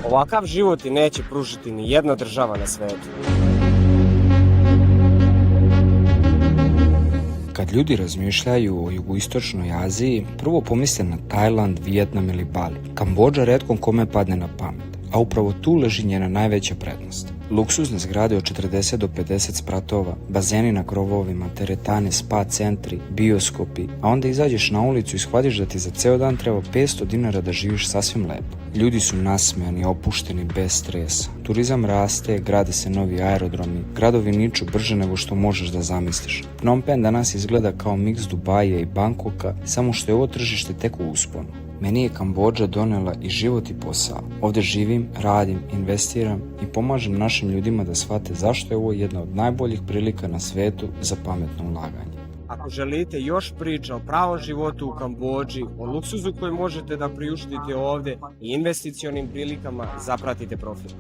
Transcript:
Ovakav život ti neće pružiti ni jedna država na svetu. Kad ljudi razmišljaju o jugoistočnoj Aziji, prvo pomisle na Tajland, Vijetnam ili Bali. Kambodža retkom kome padne na pamet, a upravo tu leži njena najveća prednost. Luksuzne zgrade od 40 do 50 spratova, bazeni na krovovima, teretane, spa centri, bioskopi, a onda izađeš na ulicu i shvatiš da ti za ceo dan treba 500 dinara da živiš sasvim lepo. Ljudi su nasmejani, opušteni, bez stresa. Turizam raste, grade se novi aerodromi, gradovi niču brže nego što možeš da zamisliš. Phnom Penh danas izgleda kao miks Dubaija i Bangkoka, samo što je ovo tržište tek u usponu. Meni je Kambodža donela i život i posao. Ovdje živim, radim, investiram i pomažem našim ljudima da shvate zašto je ovo jedna od najboljih prilika na svetu za pametno ulaganje. Ako želite još priča o pravom životu u Kambodži, o luksuzu koji možete da priuštite ovdje i investicionim prilikama, zapratite profil.